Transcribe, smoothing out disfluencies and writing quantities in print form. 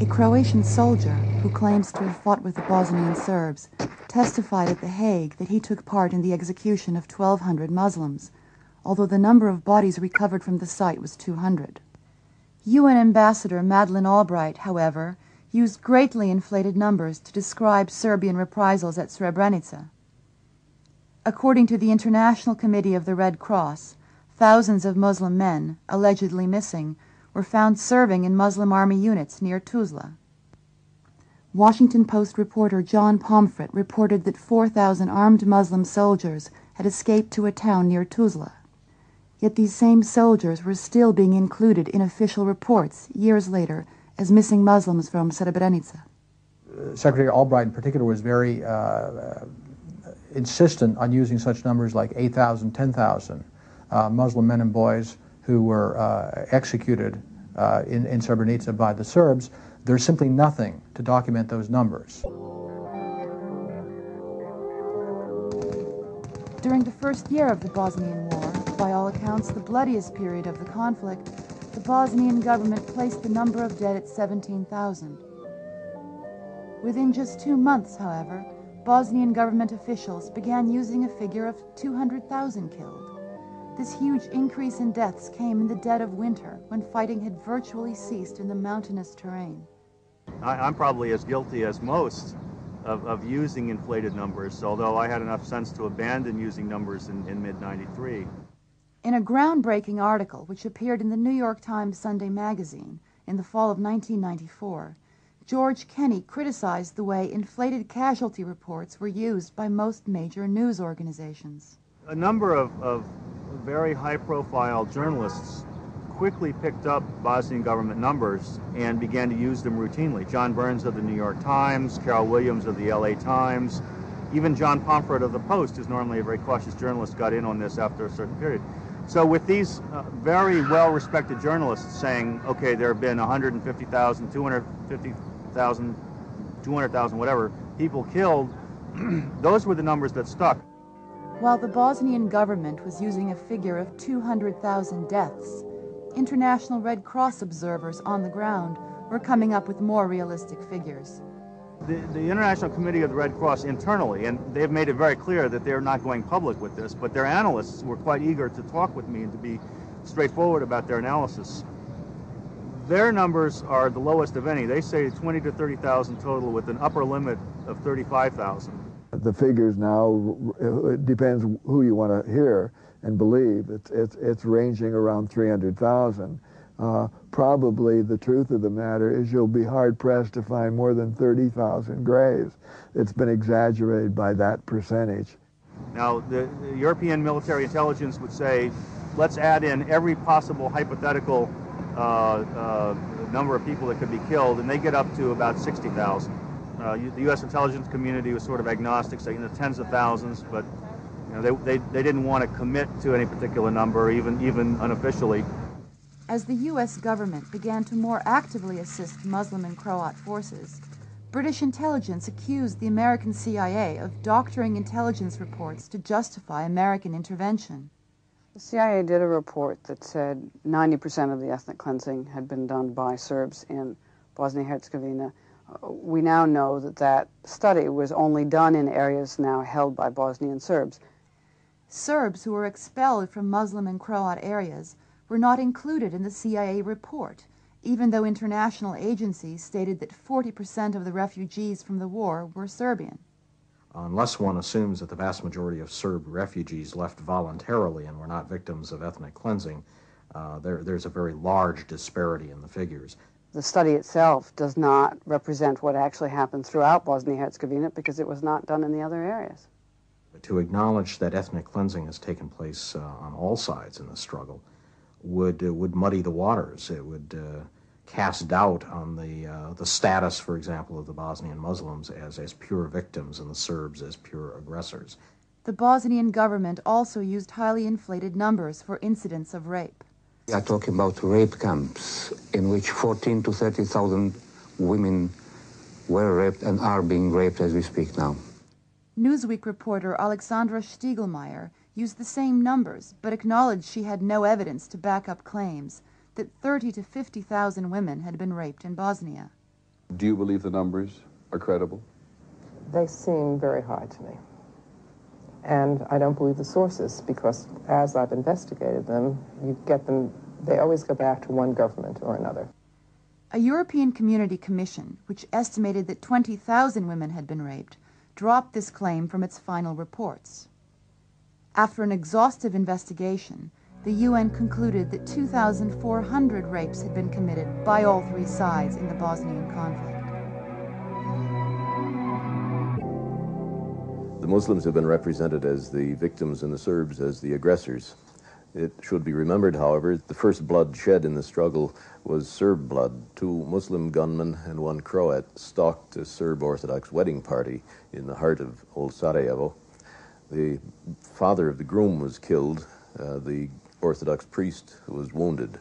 A Croatian soldier, who claims to have fought with the Bosnian Serbs, testified at The Hague that he took part in the execution of 1,200 Muslims, although the number of bodies recovered from the site was 200. UN Ambassador Madeleine Albright, however, used greatly inflated numbers to describe Serbian reprisals at Srebrenica. According to the International Committee of the Red Cross, thousands of Muslim men, allegedly missing, were found serving in Muslim army units near Tuzla. Washington Post reporter John Pomfret reported that 4,000 armed Muslim soldiers had escaped to a town near Tuzla. Yet these same soldiers were still being included in official reports years later as missing Muslims from Srebrenica. Secretary Albright in particular was very insistent on using such numbers like 8,000, 10,000 Muslim men and boys who were executed in Srebrenica by the Serbs. There's simply nothing to document those numbers. During the first year of the Bosnian War, by all accounts the bloodiest period of the conflict, the Bosnian government placed the number of dead at 17,000. Within just 2 months, however, Bosnian government officials began using a figure of 200,000 killed. This huge increase in deaths came in the dead of winter, when fighting had virtually ceased in the mountainous terrain. I'm probably as guilty as most of using inflated numbers, although I had enough sense to abandon using numbers in mid-93. In a groundbreaking article which appeared in the New York Times Sunday magazine in the fall of 1994, George Kenney criticized the way inflated casualty reports were used by most major news organizations. A number of very high-profile journalists quickly picked up Bosnian government numbers and began to use them routinely. John Burns of the New York Times, Carol Williams of the LA Times, even John Pomfret of the Post, who's normally a very cautious journalist, got in on this after a certain period. So with these very well-respected journalists saying, okay, there have been 150,000, 250,000, 200,000, whatever, people killed, those were the numbers that stuck. While the Bosnian government was using a figure of 200,000 deaths, International Red Cross observers on the ground were coming up with more realistic figures. The International Committee of the Red Cross internally, and they've made it very clear that they're not going public with this, but their analysts were quite eager to talk with me and to be straightforward about their analysis. Their numbers are the lowest of any. They say 20 to 30,000 total with an upper limit of 35,000. The figures now, it depends who you want to hear and believe. It's ranging around 300,000. Probably the truth of the matter is you'll be hard-pressed to find more than 30,000 graves. It's been exaggerated by that percentage. Now, the European military intelligence would say, let's add in every possible hypothetical number of people that could be killed, and they get up to about 60,000. The U.S. intelligence community was sort of agnostic, saying in the tens of thousands, but you know, they didn't want to commit to any particular number, even unofficially. As the U.S. government began to more actively assist Muslim and Croat forces, British intelligence accused the American CIA of doctoring intelligence reports to justify American intervention. The CIA did a report that said 90% of the ethnic cleansing had been done by Serbs in Bosnia-Herzegovina. We now know that that study was only done in areas now held by Bosnian Serbs. Serbs who were expelled from Muslim and Croat areas were not included in the CIA report, even though international agencies stated that 40% of the refugees from the war were Serbian. Unless one assumes that the vast majority of Serb refugees left voluntarily and were not victims of ethnic cleansing, there's a very large disparity in the figures. The study itself does not represent what actually happened throughout Bosnia-Herzegovina because it was not done in the other areas. To acknowledge that ethnic cleansing has taken place on all sides in the struggle would muddy the waters. It would cast doubt on the status, for example, of the Bosnian Muslims as pure victims and the Serbs as pure aggressors. The Bosnian government also used highly inflated numbers for incidents of rape. We are talking about rape camps in which 14 to 30,000 women were raped and are being raped as we speak now. Newsweek reporter Alexandra Stiegelmeier used the same numbers, but acknowledged she had no evidence to back up claims that 30 to 50,000 women had been raped in Bosnia. Do you believe the numbers are credible? They seem very high to me. And I don't believe the sources because as I've investigated them, you get them, they always go back to one government or another. A European Community Commission, which estimated that 20,000 women had been raped, dropped this claim from its final reports. After an exhaustive investigation, the UN concluded that 2,400 rapes had been committed by all three sides in the Bosnian conflict. The Muslims have been represented as the victims and the Serbs as the aggressors. It should be remembered, however, the first blood shed in the struggle was Serb blood. 2 Muslim gunmen and 1 Croat stalked a Serb Orthodox wedding party in the heart of old Sarajevo. The father of the groom was killed. The Orthodox priest was wounded.